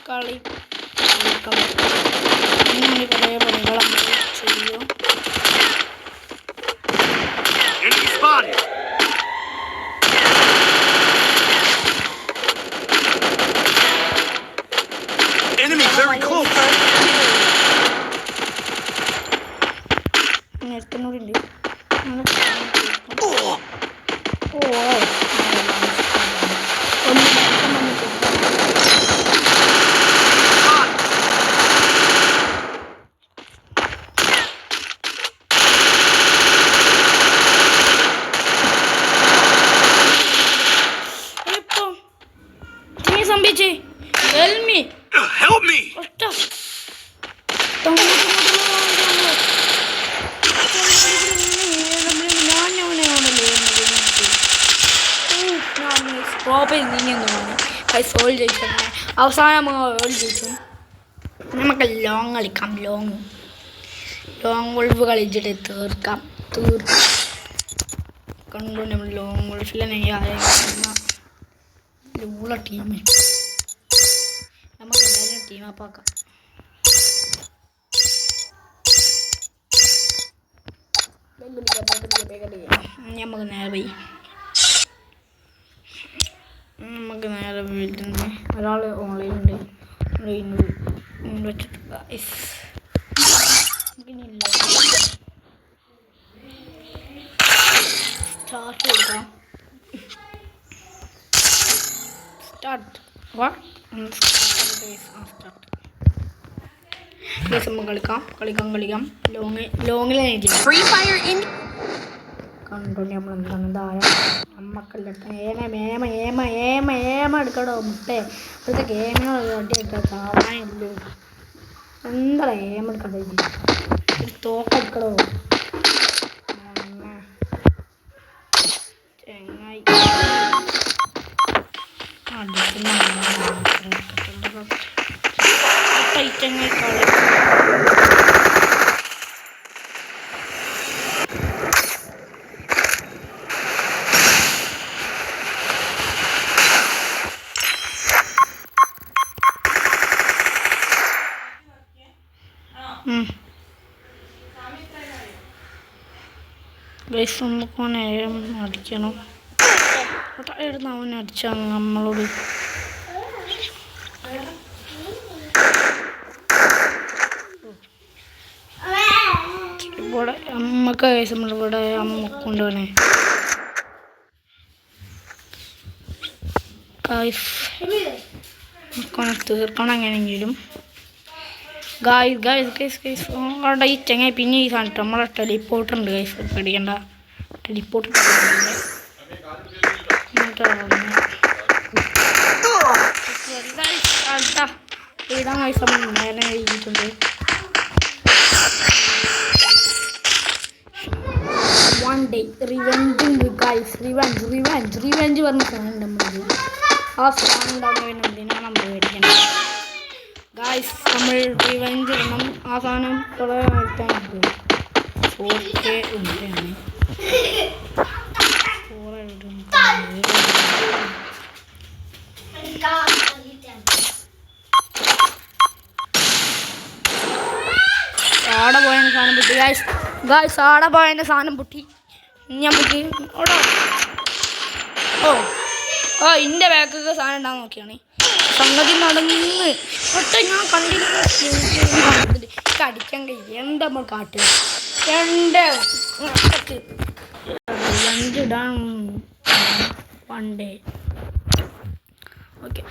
കളി ഇങ്ങനെ കുറേ പണികൾ ചെയ്യും. നേരത്തിനോടുണ്ട്. സംഭവിച്ചേ സോൾ ജയിച്ചു. അവസാനം ജയിച്ചു. നമുക്ക് ലോങ് കളിക്കാം. ലോങ് ഗോൾഫ് കളിച്ചിട്ട് തീർക്കാം. കണ്ടു നമ്മൾ ലോങ് ഗോൾഫിലെ ഉള്ള ടീം നമുക്ക് എല്ലാവരും ടീം അപ്പാക്കാം. നമുക്ക് നേരെ വീട്ടിൽ ഒരാൾ ഓൺലൈനുണ്ട്. സ്റ്റാർട്ട് കൊടുക്കാം. കളിക്കാം. ലോങ്ങിൽ കണ്ടു നമ്മൾ എന്താണ് താഴെ നമ്മക്കല്ല എടുക്കടോ മുട്ടേ. ഇപ്പോഴത്തെ ഗെയിമിനോട് അടിയൊക്കെ കാണാനില്ലോ. എന്താ എടുക്കണ്ടേ ഒരു തോക്കെടുക്കടോ ചെങ്ങായി. ചെങ്ങായി കളി നമുക്കവനെ അടിക്കണം. എഴുന്ന അവനെ അടിച്ചാണ് നമ്മളോട്. ഇവിടെ അമ്മക്ക് നമ്മളിവിടെ അമ്മ കൊണ്ടുപോനെ തീർക്കണം എങ്ങനെയെങ്കിലും. അവിടെ ഈ ചെങ്ങായി പിന്നെ ഈ സാധനം നമ്മളെ ടെലിപ്പോർട്ടർ ഉണ്ട്. ഗൈസ് പേടിക്കണ്ട. ടെലിപ്പോർട്ടർ ഇടാൻ പൈസ നേരെ എഴുതിയിട്ടുണ്ട്. One day revenge guys. Revenge പറഞ്ഞ സാധനം നമ്മൾ ആ സാധനം ഉണ്ടാകുന്ന എന്തിനാണ് നമ്മൾ മേടിക്കണം ഗൈസ്. നമ്മൾ റിവെഞ്ച് ഇടണം. ആ സാധനം കുറെ ആയിട്ടാണ് 4K ഉണ്ടാണ്. ആടെ പോയ സാധനം പൊട്ടി ഗായ്സ്. ആടെ പോയ സാധനം പൊട്ടി. ഞാൻ പൊട്ടി. ഇന്റെ ബാക്കൊക്കെ സാധനം ഉണ്ടാകാൻ നോക്കിയാണ് സംഗതി നടന്ന്. ഒട്ടും ഞാൻ കണ്ടിരുന്നു അടിക്കാൻ കഴിയും. എന്താ നമ്മൾ കാട്ടുക? ഇടാൻ പണ്ടേ ഓക്കെ.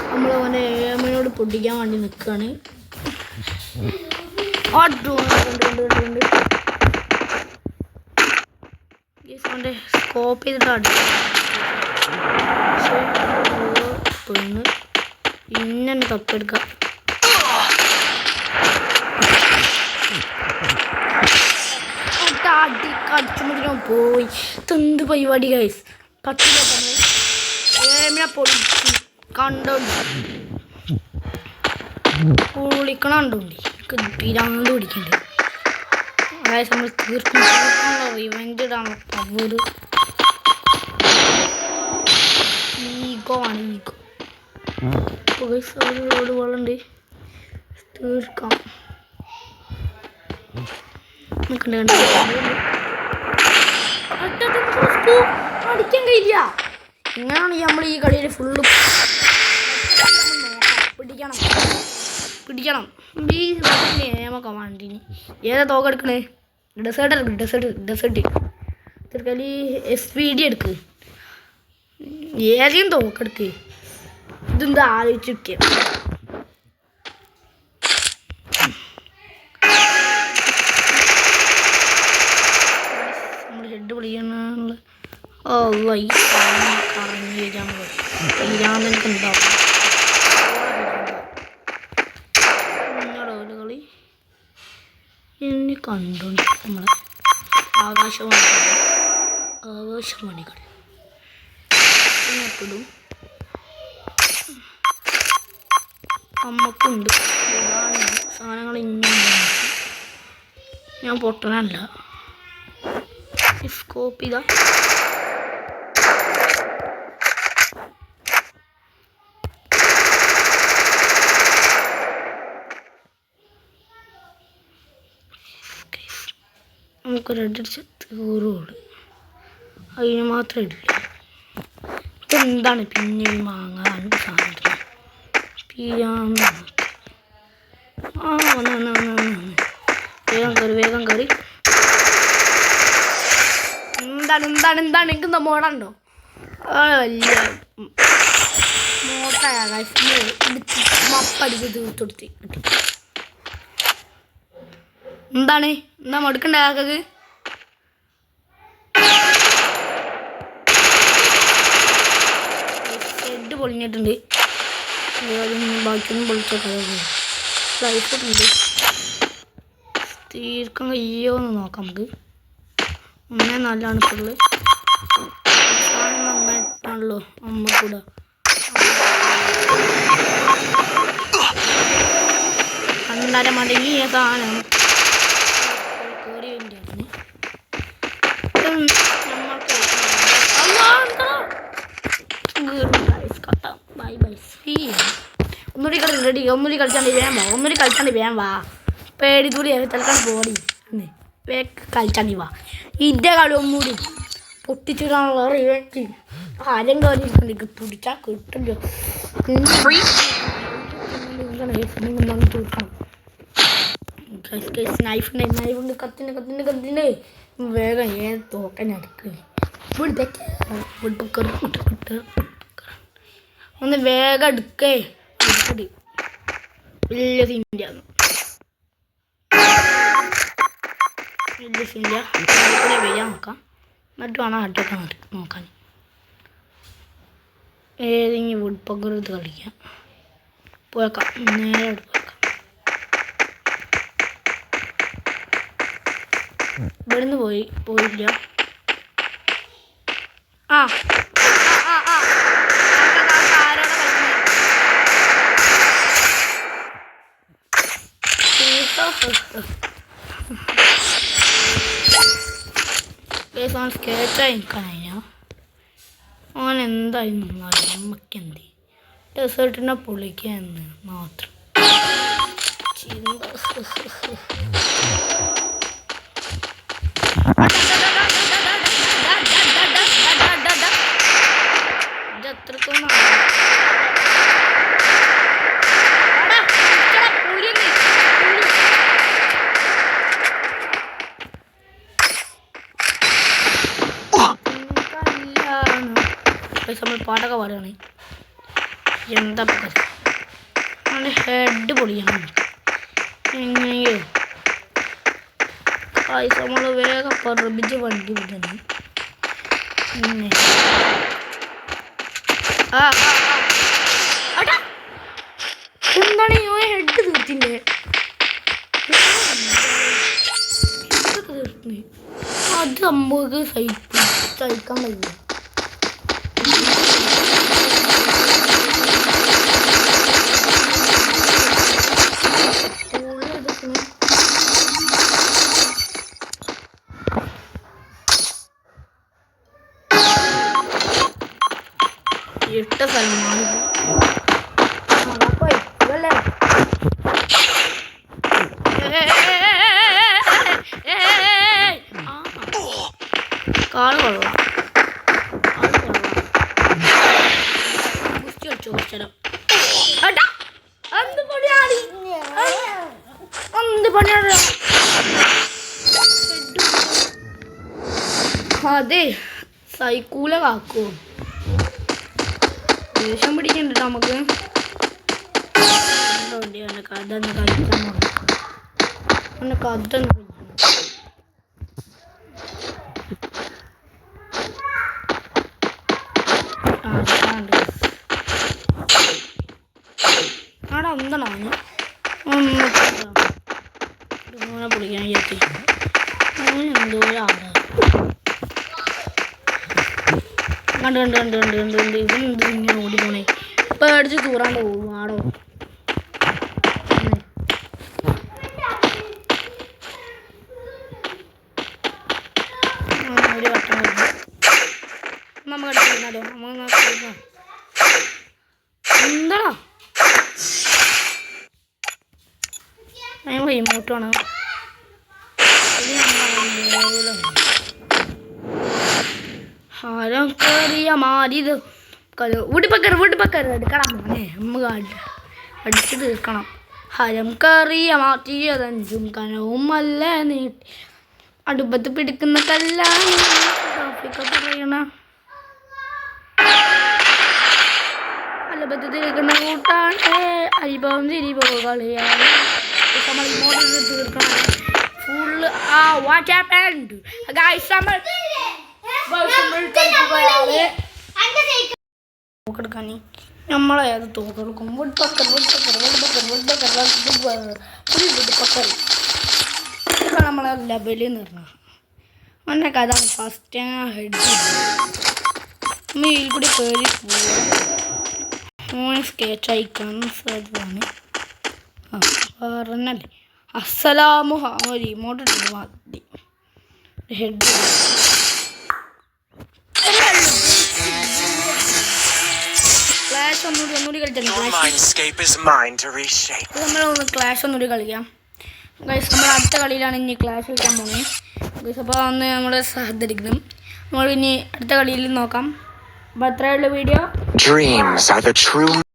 നമ്മളവനെ ഏമനോട് പൊട്ടിക്കാൻ വേണ്ടി നിൽക്കുകയാണ്. സ്കോപ്പ് ചെയ്തിട്ട് അടിന്ന് ഇന്നെ തപ്പെടുക്കാം. അടിച്ചുമ്പോഴേക്കും പോയി. എന്ത് പരിപാടി ഗൈസ്. കട്ടിലെ ഏമിനെ പൊളിച്ച് കണ്ടോണ്ട് പൊളിക്കണുണ്ടോണ്ട് പിരാന്ത് പിടിക്കണ്ട്. അതായത് നമ്മൾ തീർക്കാനുള്ള റിവെഞ്ച് ഇടാനുള്ള പവർ ഈഗോ ആണ്. ഈഗോ ഒരുപാട് വെള്ളമുണ്ട് തീർക്കാം. അടിക്കാൻ കഴിയില്ല. ഇങ്ങനെയാണ് നമ്മൾ ഈ കളിയിൽ ഫുള്ള് പിടിക്കണം പിടിക്കണം. ഈ നിയമൊക്കെ വേണ്ടിന് ഏതാ തോക്കെടുക്കണേ? ഡെസേർട്ട് എടുക്ക്. ഡെസേർട്ട് കളി SPD എടുക്ക്. ഏതെങ്കിലും തോക്കെടുക്ക്. ഇതെന്താ ആലോചിച്ചിട്ട് നമ്മൾ ഹെഡ് വിളിക്കാനുള്ള കറങ്ങി വരാൻ എനിക്ക് ഉണ്ടാവും. കളി എന്നെ കണ്ടുണ്ട് നമ്മളെ ആകാശവാണികൾ എപ്പോഴും അമ്മക്കുണ്ട് സാധനങ്ങൾ ഇങ്ങനെ. ഞാൻ പൊട്ടനല്ല. സ്കോപ്പ് ചെയ്താ നമുക്കൊരു അടിച്ച് തീറുള്ളൂ. അതിന് മാത്രമേ ഇടില്ല. ഇതെന്താണ് പിന്നെ മാങ്ങ രണ്ട് സാധനം പിയാന്ന്. വേഗം കയറി. എന്താണ് എനിക്കെന്താ മോടുണ്ടോ? വലിയ മോട്ടായ മപ്പടിച്ച് തീർത്തൊടുത്ത് എന്താ മടുക്കണ്ടേ ആക്കത്? ഹെഡ് പൊളിഞ്ഞിട്ടുണ്ട്. ബാക്കിയൊന്നും പൊളിച്ചൊക്കെ ലൈഫ് ഉണ്ട്. തീർക്കാൻ കഴിയോ എന്ന് നോക്കാം നമുക്ക്. 1-4 ഫുള്ള് നന്നായിട്ടാണല്ലോ അമ്മ കൂടെ. കണ്ടാലും മടങ്ങിയ സാധനം കയറി വേണ്ടിയാണ്. ഒന്നുകൂടി കളിച്ചാണ്ടി വേം വാ. പേടി കൂടി തൽക്കാണ്ട് പോടി കളിച്ചാണ്ടി വാ. ഇതേ കളി ഒന്നുകൂടി പൊട്ടിച്ചിടാനുള്ള റിവെഞ്ച് ആരും കളിച്ചിട്ടുണ്ട്. പിടിച്ചാൽ കിട്ടില്ല. തീർക്കണം. നൈഫുണ്ട് കത്തിന് വേഗം ഏത് തോക്കാൻ അടുക്ക്. ഒന്ന് വേഗം എടുക്കേ. വലിയ സീൻ്റെ വരാൻ നോക്കാം. എന്നിട്ട് വേണം അഡൊക്കെ നോക്കാൻ. ഏതെങ്കിലും വുഡ് പക്കർ ഇത് കളിക്കാം. പോയേക്കാം. നേരെ പോയേക്കാം. ഇവിടുന്ന് പോയില്ല. സ്കേറ്റായിക്കാനോ ഓൻ എന്തായി നന്നായി. അമ്മക്കെന്തി ഡെസേർട്ടിനെ പൊളിക്കാന്ന് മാത്രം ഇതെത്രത്തോളം നമ്മൾ പാട്ടൊക്കെ പാടുകയാണ്. എന്താ ഹെഡ് പൊളിയാണ്. എങ്ങനെയോ നമ്മൾ വേഗം പറപ്പിച്ച് വണ്ടി വിടുന്നത്. പിന്നെ എന്താണ് ഹെഡ് തീർത്തില്ലേ? അത് നമുക്ക് സഹിക്കാൻ കഴിയില്ല. ഇട്ട സ്ഥലമാണ് കാള് കൊള്ളാം ചോദിച്ചോ അതെ സൈക്കൂല കാക്കോ ദേഷ്യം പിടിക്കണ്ട നമുക്ക് കഥ കഴിക്കാൻ കഥ ആടാ എന്താണ് ഒന്ന് പൊളിക്കാൻ എത്തി എന്തോ ആടാ കണ്ട് ഇതെന്ത് ഇങ്ങനെ ഓടിക്കോണേ ഇപ്പം അടിച്ച് തൂറാണ്ട് പോകും ആടോ ഒരു വട്ടം നമുക്ക് അടിച്ചിരുന്നാലോ നമുക്ക് എന്താടാ ഇമോട്ടാണ് ഹരം കറിയ മാറിയത് വീട്ടിപ്പക്കര എടുക്കണം മോനെ നമുക്ക് അടിച്ച് തീർക്കണം ഹരം കറിയ മാറ്റിയതഞ്ചും കനവും അല്ല നീട്ടി അടുപ്പത്ത് പിടിക്കുന്ന കല്ലാണ് പറയണ അടുപ്പത്ത് തിരിക്കുന്ന കൂട്ടാണ് അരിഭവം തിരിഭവ കളിയാണ് നമ്മൾ ഇമോട്ട് തീർക്കണം ഫുള്ള് വാട്ട് ഹാപ്പൻഡ് ഗൈസ് തോക്കെടുക്കാൻ നമ്മളെ അത് തോക്കെടുക്കും നമ്മളെ ലെവലിൽ നിന്ന് പറഞ്ഞ കഥ ഫസ്റ്റ് ഹെഡ് ഇതിൽ കൂടി കയറി പോവുക സ്കെച്ച് അയക്കാന്ന് സാധ്യതാണ് പറഞ്ഞല്ലേ അസ്സലാമു റിമോട്ട് ഇട്ടിട്ട് മതി ഹെഡ് ക്ലാഷ് ഒന്നുകൂടി നമ്മളൊന്ന് ക്ലാഷ് ഒന്നുകൂടി കളിക്കാം ഗൈസ് നമ്മൾ അടുത്ത കളിയിലാണ് ഇനി ക്ലാഷ് കളിക്കാൻ പോകുന്നത് ഗൈസ് അപ്പോൾ അന്ന് നമ്മൾ സഹകരിക്കണം നമ്മൾ ഇനി അടുത്ത കളിയിൽ നോക്കാം അപ്പോൾ അത്രയുള്ള വീഡിയോ